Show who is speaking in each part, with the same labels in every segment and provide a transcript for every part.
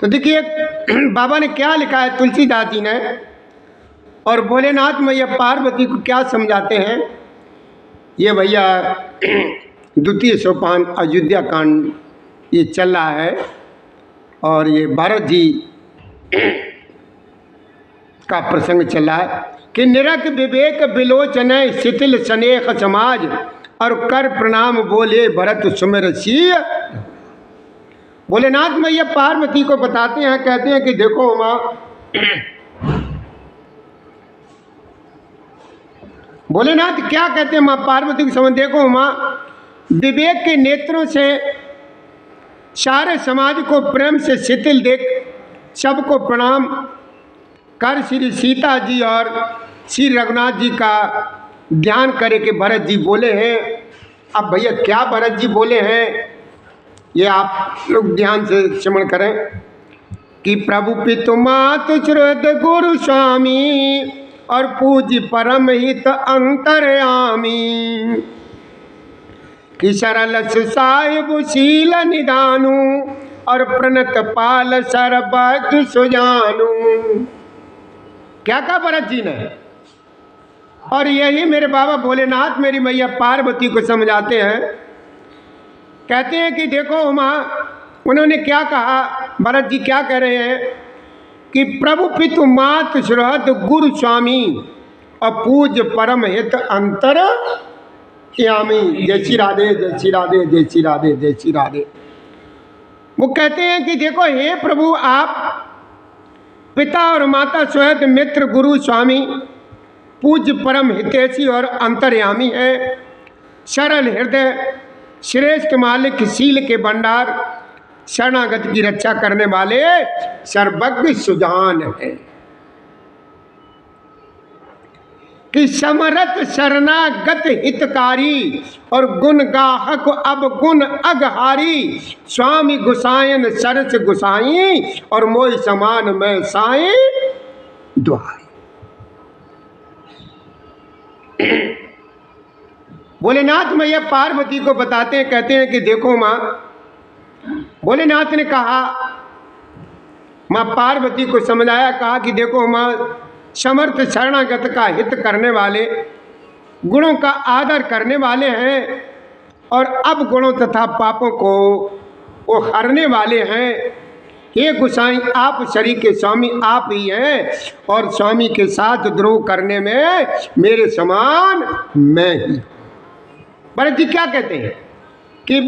Speaker 1: तो देखिए बाबा ने क्या लिखा है तुलसीदास जी ने, और भोलेनाथ मैया पार्वती को क्या समझाते हैं। ये भैया द्वितीय सोपान अयोध्या कांड ये चल रहा है, और ये भरत जी का प्रसंग चल रहा है कि निरख विवेक विलोचन शिथिल स्नेह समाज और कर प्रणाम बोले भरत सुमिर सिय। भोलेनाथ मैया पार्वती को बताते हैं, कहते हैं कि देखो माँ, भोलेनाथ क्या कहते हैं माँ पार्वती के समझ, देखो माँ, विवेक के नेत्रों से सारे समाज को प्रेम से शिथिल देख सबको प्रणाम कर श्री सीता जी और श्री रघुनाथ जी का ध्यान करे कि भरत जी बोले हैं। अब भैया क्या भरत जी बोले हैं ये आप लोग ध्यान से श्रवण करें कि प्रभु पितु मातु श्रुत गुरु स्वामी और पूज्य परम हित अंतर्यामी कि सरल साहिब शील निदानु और प्रणत पाल सर्वज्ञ सुजानु। क्या कहा भरत जी ने, और यही मेरे बाबा भोलेनाथ मेरी मैया पार्वती को समझाते हैं। कहते हैं कि देखो माँ, उन्होंने क्या कहा, भरत जी क्या कह रहे हैं कि प्रभु पितु मात सुहृद गुरु स्वामी और पूज्य परम हित अंतर यामी। जय श्री राधे, जय श्री राधे, जय श्री राधे, जय श्री राधे। वो कहते हैं कि देखो हे प्रभु, आप पिता और माता सुहृद मित्र गुरु स्वामी पूज्य परम हितैषी और अंतर्यामी है, सरल हृदय श्रेष्ठ मालिक शील के भंडार शरणागत की रक्षा करने वाले सर्वज्ञ सुजान है कि समरथ शरणागत हितकारी और गुण गाहक अब गुण अगहारी स्वामी गुसायन सरस गुसाई और मोहि समान में साई दुहाई। भोलेनाथ मैया पार्वती को बताते हैं, कहते हैं कि देखो माँ, भोलेनाथ ने कहा, माँ पार्वती को समझाया, कहा कि देखो माँ, समर्थ शरणागत का हित करने वाले गुणों का आदर करने वाले हैं और अब गुणों तथा पापों को वो हरने वाले हैं। हे गुसाई, आप शरीर के स्वामी आप ही हैं और स्वामी के साथ द्रोह करने में मेरे समान मैं ही। भरत जी क्या कहते हैं कि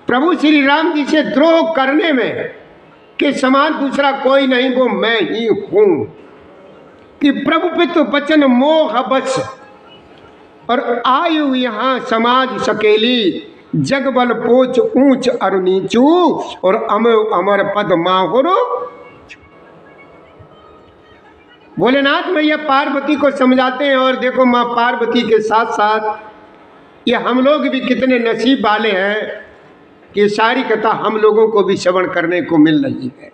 Speaker 1: प्रभु श्री राम जी से द्रोह करने में के समान दूसरा कोई नहीं, वो मैं ही हूँ। कि प्रभु पितु बचन मोह बस और आयु यहाँ समाज सकेली जग बल पोच ऊंच अरु नीचू और अमर पद माहुर। भोलेनाथ मैया पार्वती को समझाते हैं, और देखो माँ पार्वती के साथ साथ ये हम लोग भी कितने नसीब वाले हैं कि सारी कथा हम लोगों को भी श्रवण करने को मिल रही है।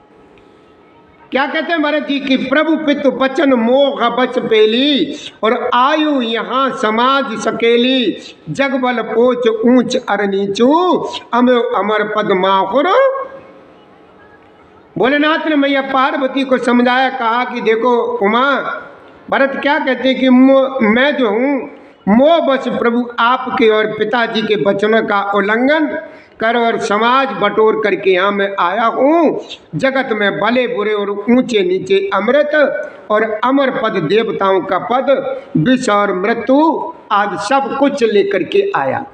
Speaker 1: क्या कहते हैं भरत जी कि प्रभु पितु बचन मोह बच पेली और आयु यहाँ समाज सकेली जग बल पोच ऊंच अर नीचू अमर पद माहुर। भोलेनाथ ने मैया पार्वती को समझाया, कहा कि देखो उमा, भरत क्या कहते हैं कि मैं जो हूँ मोह बस प्रभु आपके और पिताजी के वचनों का उल्लंघन कर और समाज बटोर करके यहाँ मैं आया हूँ। जगत में भले बुरे और ऊंचे नीचे अमृत और अमर पद देवताओं का पद विष और मृत्यु आज सब कुछ लेकर के आया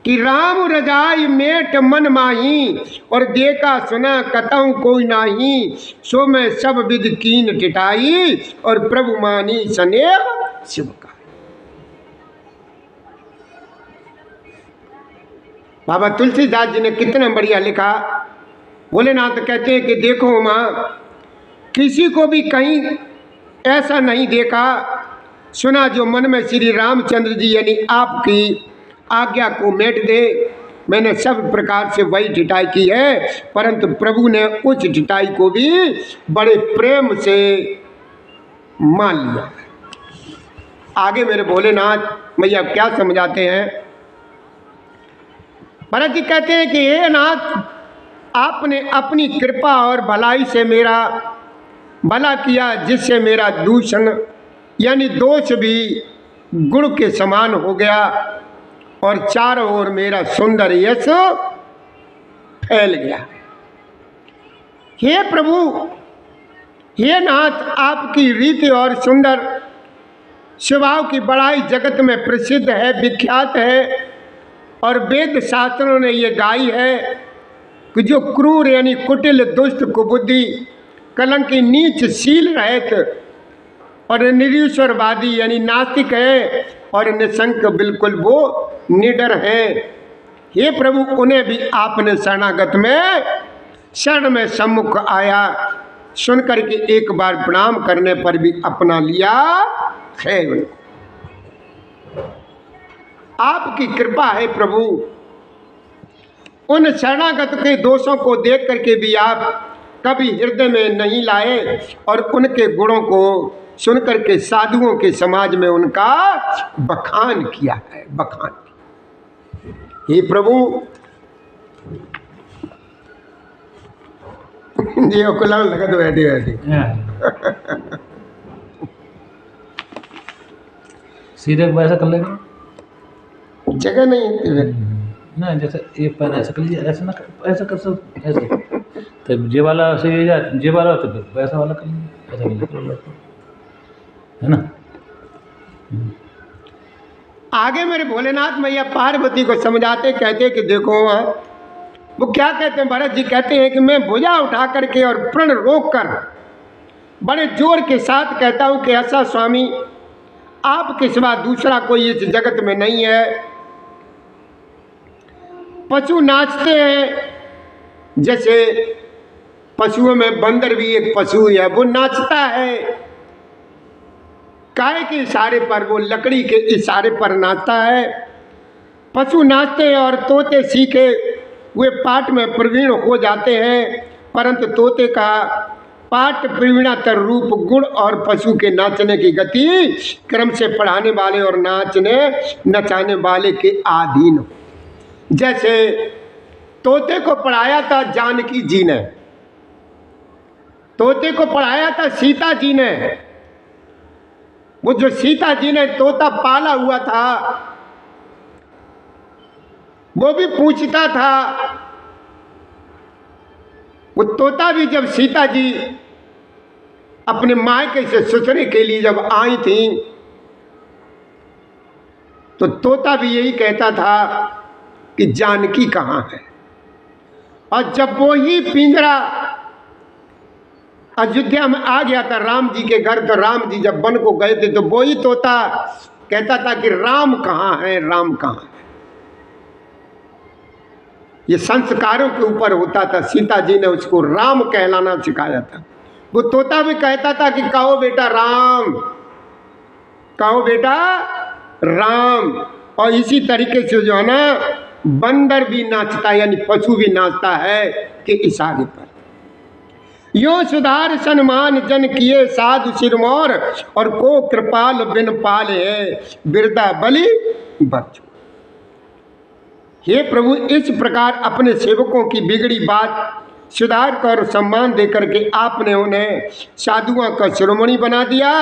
Speaker 1: कि राम रजाई मेट मन माही और देखा सुना कतहु कोई नाही सो मैं सब विध कीन टिटाई और प्रभु मानी स्नेह शिव का। बाबा तुलसीदास जी ने कितना बढ़िया लिखा। भोलेनाथ कहते हैं कि देखो माँ, किसी को भी कहीं ऐसा नहीं देखा सुना जो मन में श्री रामचंद्र जी यानी आपकी आज्ञा को मेट दे। मैंने सब प्रकार से वही ढिठाई की है, परंतु प्रभु ने उस ढिठाई को भी बड़े प्रेम से मान लिया। आगे मेरे भोलेनाथ मैया क्या समझाते हैं भरत जी कहते हैं कि हे नाथ, आपने अपनी कृपा और भलाई से मेरा भला किया, जिससे मेरा दूषण यानी दोष भी गुण के समान हो गया और चारों ओर मेरा सुंदर यश फैल गया। हे प्रभु, हे नाथ, आपकी रीति और सुंदर स्वभाव की बड़ाई जगत में प्रसिद्ध है, विख्यात है, और वेद शास्त्रों ने ये गाई है कि जो क्रूर यानी कुटिल, दुष्ट, कुबुद्धि, कलंकी, नीच, शील रहित और निरीश्वरवादी यानी नास्तिक है और निशंक बिल्कुल वो निडर है, हे प्रभु, उन्हें भी आपने शरणागत में शरण में सम्मुख आया सुनकर के एक बार प्रणाम करने पर भी अपना लिया है। आपकी कृपा है प्रभु, उन शरणागत के दोषों को देख करके भी आप कभी हृदय में नहीं लाए और उनके गुणों को सुनकर के साधुओं के समाज में उनका बखान किया है, बखान। हे प्रभु, ये कुलाल लगा तो बैठे बैठे
Speaker 2: सीधे वैसा कर लेगा,
Speaker 1: जगह नहीं है
Speaker 2: ना, जैसे एक पैर ऐसा कर लिया, ऐसा ना ऐसा कर सब ऐसा, तो जे वाला से ये जा, जे वाला तो फिर वैसा वाला कर लिया, ऐसा कर लिया, है ना।
Speaker 1: आगे मेरे भोलेनाथ मैया पार्वती को समझाते कहते कि देखो, वो क्या कहते हैं, भरत जी कहते हैं कि मैं भुजा उठा करके और प्रण रोक कर बड़े जोर के साथ कहता हूँ कि ऐसा स्वामी, आपके सिवा दूसरा कोई इस जगत में नहीं है। पशु नाचते हैं, जैसे पशुओं में बंदर भी एक पशु है, वो नाचता है, काय के इशारे पर, वो लकड़ी के इशारे पर नाचता है। पशु नाचते हैं और तोते सीखे वे पाठ में प्रवीण हो जाते हैं, परंतु तोते का पाठ प्रवीणतर रूप गुण और पशु के नाचने की गति क्रम से पढ़ाने वाले और नचाने वाले के अधीन। जैसे तोते को पढ़ाया था जानकी जी ने, तोते को पढ़ाया था सीता जी ने। वो जो सीता जी ने तोता पाला हुआ था, वो भी पूछता था। वो तोता भी जब सीता जी अपने मायके से ससुरे के लिए जब आई थी, तो तोता भी यही कहता था कि जानकी कहाँ है। और जब वो ही पिंजरा अयोध्या में आ गया था राम जी के घर, तो राम जी जब वन को गए थे, तो वो ही तोता कहता था कि राम कहाँ है, राम कहाँ है। ये संस्कारों के ऊपर होता था। सीता जी ने उसको राम कहलाना सिखाया था। वो तोता भी कहता था कि कहो बेटा राम, कहो बेटा राम। और इसी तरीके से जो है ना, बंदर भी नाचता है, यानी पशु भी नाचता है कि इशारे पर। यो सुधार सन्मान जन किए साधु सिरमौर, और को कृपाल बिन पाले बिरदा बलि बच्चो। हे प्रभु, इस प्रकार अपने सेवकों की बिगड़ी बात सुधार कर सम्मान देकर के आपने उन्हें साधुओं का शिरोमणि बना दिया।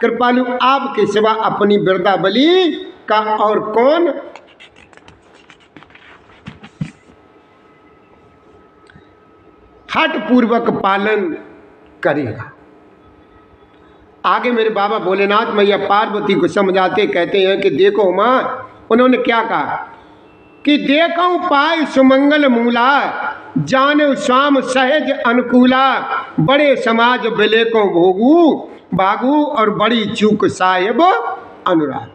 Speaker 1: कृपालु, आपके सिवा अपनी बिरदा बलि का और कौन हठ पूर्वक पालन करेगा। आगे मेरे बाबा भोलेनाथ मैया पार्वती को समझाते कहते हैं कि देखो माँ, उन्होंने क्या कहा कि देखो पाय सुमंगल मूला, जाने स्वाम सहज अनुकूला, बड़े समाज बिलेको भोगू बागू, और बड़ी चूक साहेब अनुराग।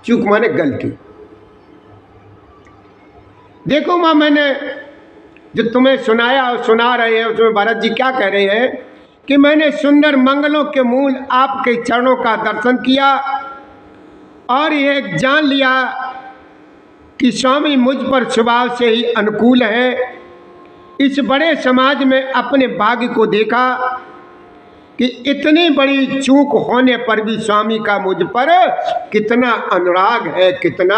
Speaker 1: चूक माने गलती। देखो माँ, मैंने जो तुम्हें सुनाया और सुना रहे हैं, उसमें भरत जी क्या कह रहे हैं कि मैंने सुंदर मंगलों के मूल आपके चरणों का दर्शन किया और यह जान लिया कि स्वामी मुझ पर स्वभाव से ही अनुकूल है। इस बड़े समाज में अपने भाग्य को देखा कि इतनी बड़ी चूक होने पर भी स्वामी का मुझ पर कितना अनुराग है, कितना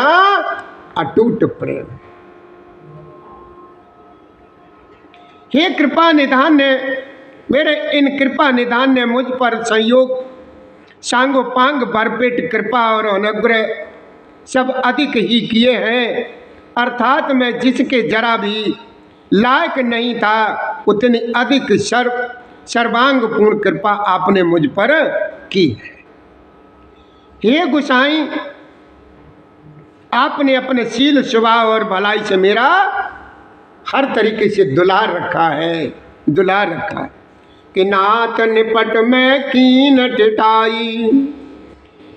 Speaker 1: अटूट प्रेम है। हे कृपा निधान ने, मेरे इन कृपा निधान ने मुझ पर संयोग सांगोपांग भरपेट कृपा और अनुग्रह सब अधिक ही किए हैं। अर्थात मैं जिसके जरा भी लायक नहीं था, उतनी अधिक सर्वांग पूर्ण कृपा आपने मुझ पर की है। हे गोसाई, आपने अपने शील स्वभाव और भलाई से मेरा हर तरीके से दुलार रखा है, दुलार रखा है कि नाथ निपट में कीन टिटाई,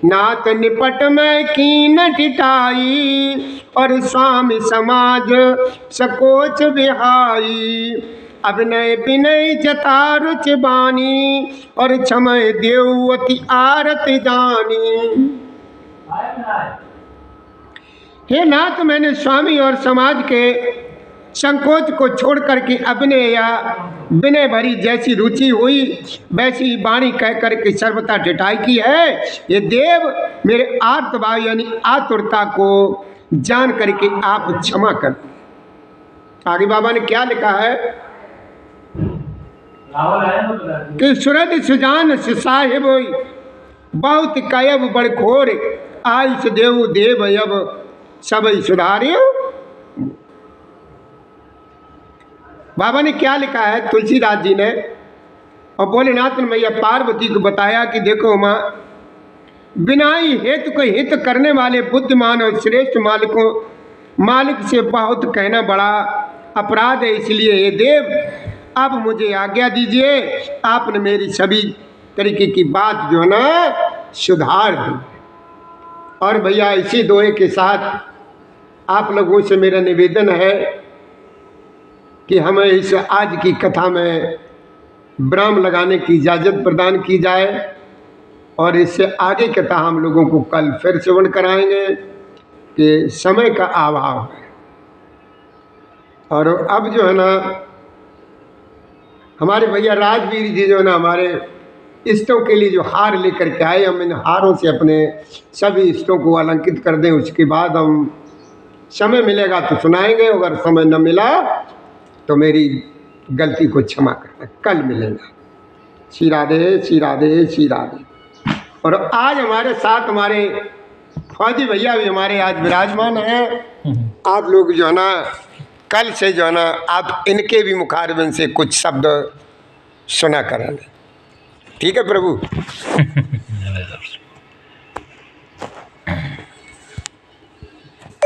Speaker 1: नाथ निपट में कीन टिटाई, और स्वामी समाज सकोच बिहाई। अभिनय विनय जता रुच बानी, और क्षमय देवती आरत जानी। हे नाथ, मैंने स्वामी और समाज के संकोच को छोड़ करके अभिनय या विनय भरी जैसी रुचि हुई वैसी वाणी कह करके सर्वथा टिटाई की है। ये देव मेरे आर्तभाव यानी आतुरता को जान करके आप क्षमा कर। आगे बाबा ने क्या लिखा है कि सुरद सुजान साहिब बहुत कयब बड़ घोर, आयुष देव देव अब सब सुधारियो। बाबा ने क्या लिखा है तुलसीदास जी ने, और भोलेनाथ ने मैया पार्वती को बताया कि देखो माँ, बिनाई हेतु को हित करने वाले बुद्धिमान और श्रेष्ठ मालिक से बहुत कहना बड़ा अपराध है। इसलिए हे देव, अब मुझे आज्ञा दीजिए, आपने मेरी सभी तरीके की बात जो है ना सुधार दी। और भैया इसी दोहे के साथ आप लोगों से मेरा निवेदन है कि हमें इस आज की कथा में विराम लगाने की इजाज़त प्रदान की जाए, और इससे आगे कथा हम लोगों को कल फिर श्रवण कराएंगे कि समय का अभाव है। और अब जो है ना हमारे भैया राजवीर जी जो है ना हमारे इष्टों के लिए जो हार लेकर के आए, हम इन हारों से अपने सभी इष्टों को अलंकित कर दें। उसके बाद हम समय मिलेगा तो सुनाएंगे, अगर समय न मिला तो मेरी गलती को क्षमा करना, कल मिलेगा। श्री राधे श्री राधे श्री राधे। और आज हमारे साथ हमारे फौजी भैया भी हमारे आज विराजमान हैं। आप लोग जो है ना कल से जो है ना आप इनके भी मुखारबिन से कुछ शब्द सुना करेंगे, ठीक है प्रभु।